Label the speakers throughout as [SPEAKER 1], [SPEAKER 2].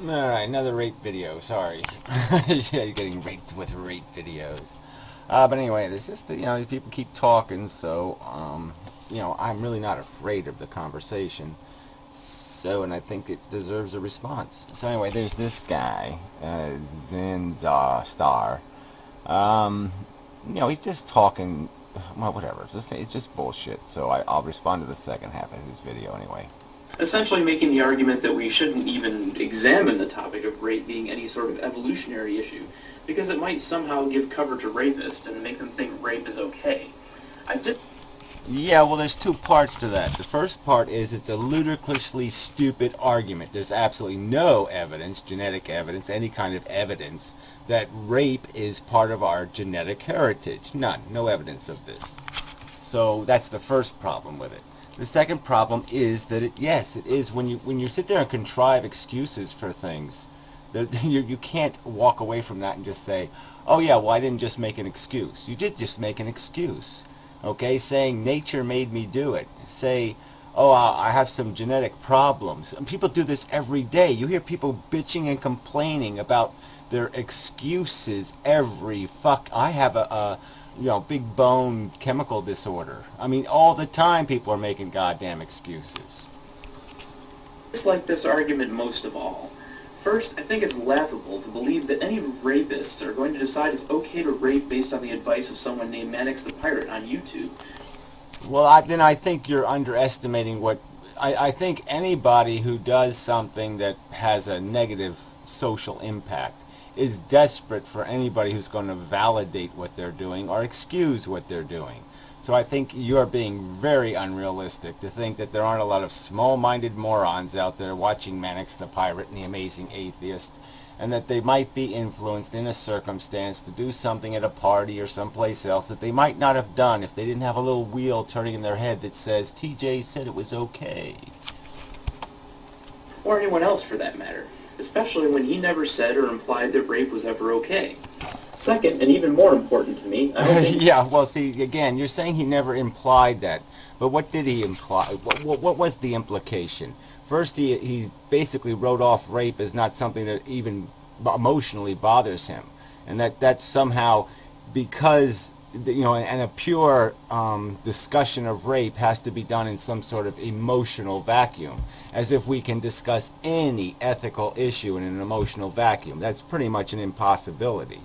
[SPEAKER 1] Alright, another rape video, sorry. Yeah, you're getting raped with rape videos. But anyway, there's just, these people keep talking, so, I'm really not afraid of the conversation. So, and I think it deserves a response. So anyway, there's this guy, Zinzar Star. Um, he's just talking, well, whatever. It's just bullshit. So I'll respond to the second half of his video anyway.
[SPEAKER 2] Essentially making the argument that we shouldn't even examine the topic of rape being any sort of evolutionary issue, because it might somehow give cover to rapists and make them think rape is okay.
[SPEAKER 1] Yeah, well, there's two parts to that. The first part is it's a ludicrously stupid argument. There's absolutely no evidence, genetic evidence, any kind of evidence, that rape is part of our genetic heritage. None. No evidence of this. So that's the first problem with it. The second problem is that yes, it is when you sit there and contrive excuses for things, that you can't walk away from that and just say, oh yeah, well I didn't just make an excuse. You did just make an excuse. Okay, saying nature made me do it. Say, oh, I have some genetic problems. And people do this every day. You hear people bitching and complaining about their excuses every fuck. I have a big bone chemical disorder. I mean, all the time people are making goddamn excuses.
[SPEAKER 2] Dislike this argument most of all. First, I think it's laughable to believe that any rapists are going to decide it's okay to rape based on the advice of someone named Mannix the Pirate on YouTube.
[SPEAKER 1] Well, then I think you're underestimating what... I think anybody who does something that has a negative social impact is desperate for anybody who's going to validate what they're doing or excuse what they're doing. So I think you're being very unrealistic to think that there aren't a lot of small-minded morons out there watching Mannix the Pirate and the Amazing Atheist, and that they might be influenced in a circumstance to do something at a party or someplace else that they might not have done if they didn't have a little wheel turning in their head that says, TJ said it was okay.
[SPEAKER 2] Or anyone else for that matter, especially when he never said or implied that rape was ever okay. Second, and even more important to me, I don't think...
[SPEAKER 1] Yeah, well, see, again, you're saying he never implied that. But what did he imply? What was the implication? First, he basically wrote off rape as not something that even emotionally bothers him. And that somehow, because, and a pure discussion of rape has to be done in some sort of emotional vacuum. As if we can discuss any ethical issue in an emotional vacuum. That's pretty much an impossibility.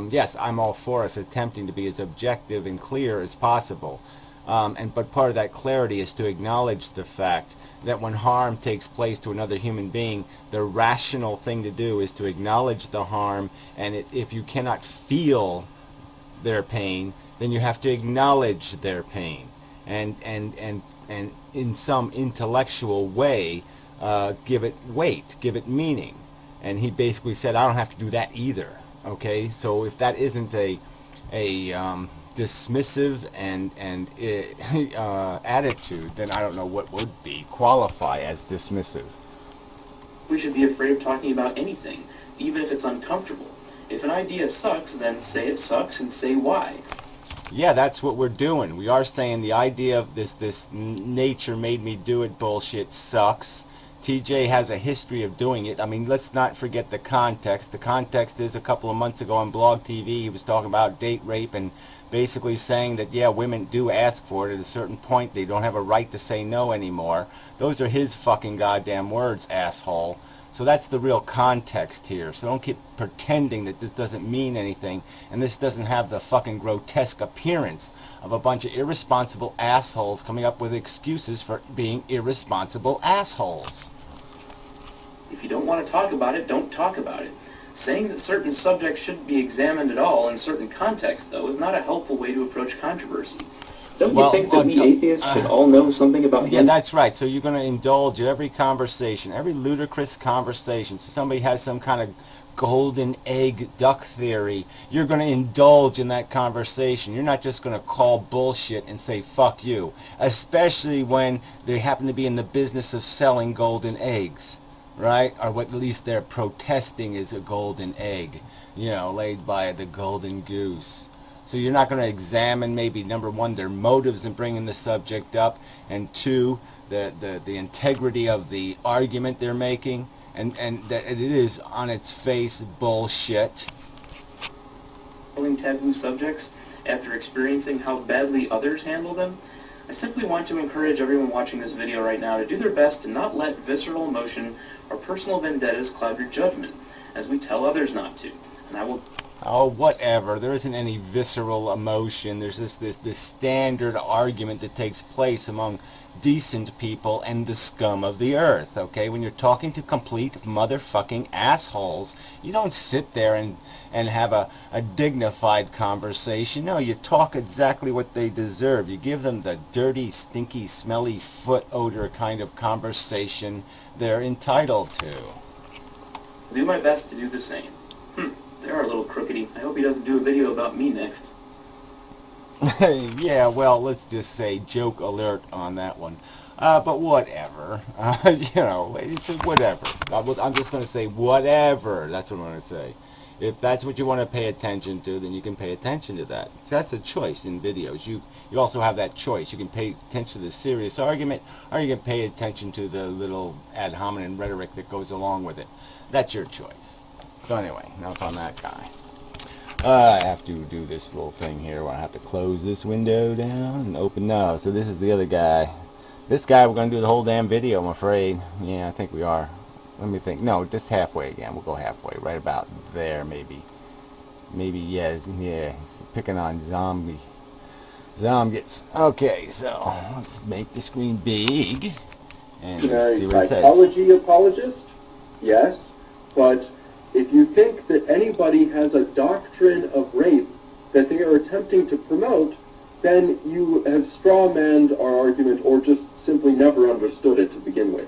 [SPEAKER 1] Yes, I'm all for us attempting to be as objective and clear as possible. But part of that clarity is to acknowledge the fact that when harm takes place to another human being, the rational thing to do is to acknowledge the harm, and if you cannot feel their pain, then you have to acknowledge their pain. And in some intellectual way, give it weight, give it meaning. And he basically said, I don't have to do that either. Okay, so if that isn't a dismissive and attitude, then I don't know what would qualify as dismissive.
[SPEAKER 2] We should be afraid of talking about anything, even if it's uncomfortable. If an idea sucks, then say it sucks and say why.
[SPEAKER 1] Yeah, that's what we're doing. We are saying the idea of this nature made me do it bullshit sucks. TJ has a history of doing it. I mean, let's not forget the context. The context is a couple of months ago on Blog TV, he was talking about date rape and basically saying that, yeah, women do ask for it. At a certain point, they don't have a right to say no anymore. Those are his fucking goddamn words, asshole. So that's the real context here. So don't keep pretending that this doesn't mean anything and this doesn't have the fucking grotesque appearance of a bunch of irresponsible assholes coming up with excuses for being irresponsible assholes.
[SPEAKER 2] If you don't want to talk about it, don't talk about it. Saying that certain subjects shouldn't be examined at all in certain contexts, though, is not a helpful way to approach controversy. Don't you think that we atheists should all know something about him?
[SPEAKER 1] Yeah, that's right. So you're going to indulge every conversation, every ludicrous conversation. So somebody has some kind of golden egg duck theory. You're going to indulge in that conversation. You're not just going to call bullshit and say fuck you, especially when they happen to be in the business of selling golden eggs. Right? Or what at least they're protesting is a golden egg, laid by the golden goose. So you're not going to examine maybe, number one, their motives in bringing the subject up, and two, the integrity of the argument they're making. and that it is on its face bullshit.
[SPEAKER 2] Taboo subjects after experiencing how badly others handle them, I simply want to encourage everyone watching this video right now to do their best to not let visceral emotion or personal vendettas cloud your judgment, as we tell others not to. And I will...
[SPEAKER 1] Oh, whatever. There isn't any visceral emotion. There's just this standard argument that takes place among decent people and the scum of the earth, okay? When you're talking to complete motherfucking assholes, you don't sit there and have a dignified conversation. No, you talk exactly what they deserve. You give them the dirty, stinky, smelly foot odor kind of conversation they're entitled to.
[SPEAKER 2] Do my best to do the same. They are a little crookedy. I hope he doesn't do a video about me next.
[SPEAKER 1] Yeah, well, let's just say joke alert on that one. But whatever. You know, it's just whatever. I'm just going to say whatever. That's what I'm going to say. If that's what you want to pay attention to, then you can pay attention to that. That's a choice in videos. You also have that choice. You can pay attention to the serious argument, or you can pay attention to the little ad hominem rhetoric that goes along with it. That's your choice. So anyway, enough on that guy. I have to do this little thing here where I have to close this window down and open. No, so this is the other guy. This guy, we're going to do the whole damn video, I'm afraid. Yeah, I think we are. Let me think. No, just halfway again. We'll go halfway. Right about there, maybe. Maybe, yeah, he's picking on zombies. Okay, so let's make the screen big. And see what it says.
[SPEAKER 3] Psychology apologist? Yes, but if you think that anybody has a doctrine of rape that they are attempting to promote, then you have strawmanned our argument or just simply never understood it to begin with.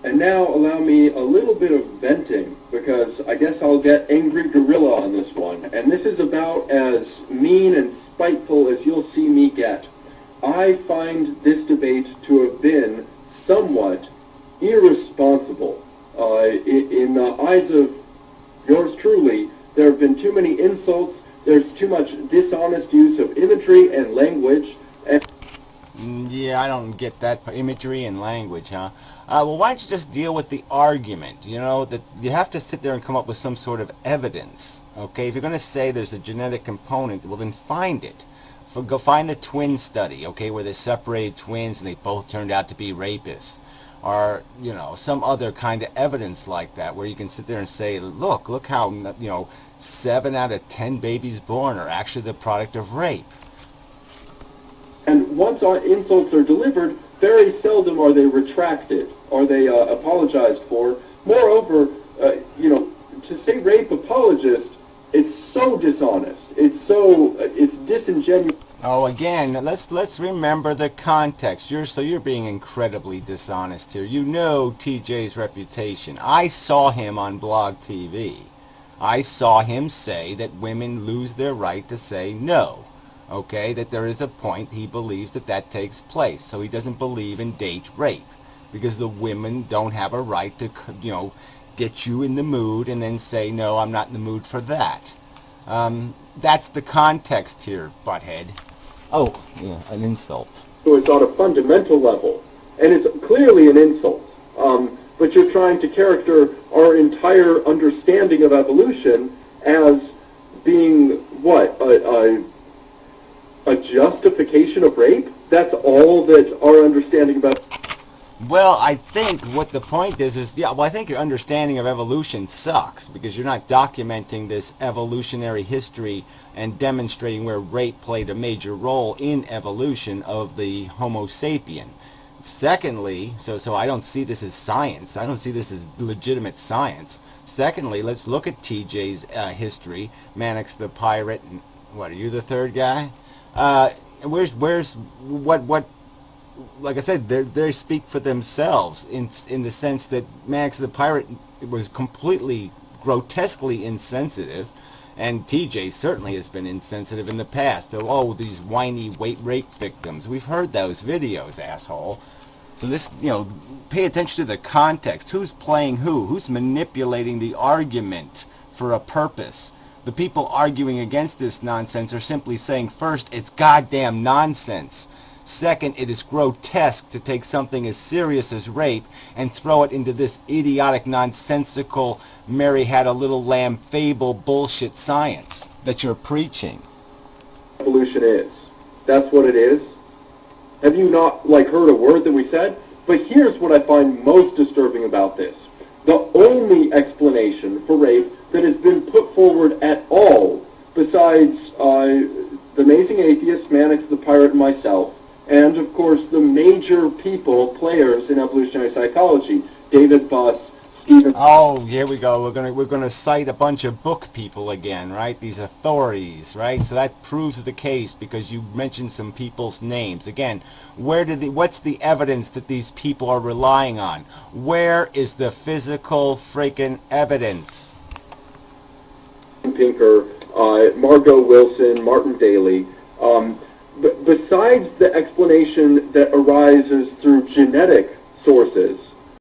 [SPEAKER 3] And now allow me a little bit of venting, because I guess I'll get angry gorilla on this one. And this is about as mean and spiteful as you'll see me get. I find this debate to have been somewhat irresponsible. In the eyes of yours truly, there have been too many insults, there's too much dishonest use of imagery and language. And
[SPEAKER 1] yeah, I don't get that imagery and language, huh? Well, why don't you just deal with the argument? You know, that you have to sit there and come up with some sort of evidence, okay? If you're going to say there's a genetic component, well, then find it. Go find the twin study, okay, where they separated twins and they both turned out to be rapists. Or, you know, some other kind of evidence like that where you can sit there and say, look how, you know, 7 out of 10 babies born are actually the product of rape.
[SPEAKER 3] And once our insults are delivered, very seldom are they retracted, are they apologized for. Moreover, you know, to say rape apologist, it's so dishonest. It's disingenuous.
[SPEAKER 1] Oh, again, let's remember the context. You're being incredibly dishonest here. You know TJ's reputation. I saw him on Blog TV. I saw him say that women lose their right to say no. Okay, that there is a point he believes that takes place. So he doesn't believe in date rape because the women don't have a right to, you know, get you in the mood and then say, no, I'm not in the mood for that. That's the context here, butthead. Oh, yeah, an insult.
[SPEAKER 3] So it's on a fundamental level, and it's clearly an insult. But you're trying to character our entire understanding of evolution as being, what, a justification of rape? That's all that our understanding about...
[SPEAKER 1] Well, I think what the point is yeah, well, I think your understanding of evolution sucks because you're not documenting this evolutionary history and demonstrating where rape played a major role in evolution of the Homo sapien. Secondly, so I don't see this as science. I don't see this as legitimate science. Secondly, let's look at TJ's history. Mannix the pirate. And, what, are you the third guy? What? Like I said, they speak for themselves in the sense that Mannix the pirate was completely, grotesquely insensitive, and TJ certainly has been insensitive in the past. Oh, these whiny rape victims. We've heard those videos, asshole. So this, you know, pay attention to the context. Who's playing who? Who's manipulating the argument for a purpose? The people arguing against this nonsense are simply saying, first, it's goddamn nonsense. Second, it is grotesque to take something as serious as rape and throw it into this idiotic, nonsensical, Mary had a little lamb fable bullshit science that you're preaching.
[SPEAKER 3] Evolution is. That's what it is. Have you not, like, heard a word that we said? But here's what I find most disturbing about this. The only explanation for rape that has been put forward at all, besides the amazing atheist, Mannix the Pirate, and myself, and of course the major players in evolutionary psychology, David Buss, Stephen...
[SPEAKER 1] Oh, here we go. We're gonna cite a bunch of book people again, right? These authorities, right? So that proves the case because you mentioned some people's names. Again, what's the evidence that these people are relying on? Where is the physical freaking evidence?
[SPEAKER 3] Pinker, Margot Wilson, Martin Daly. Besides the explanation that arises through genetic sources,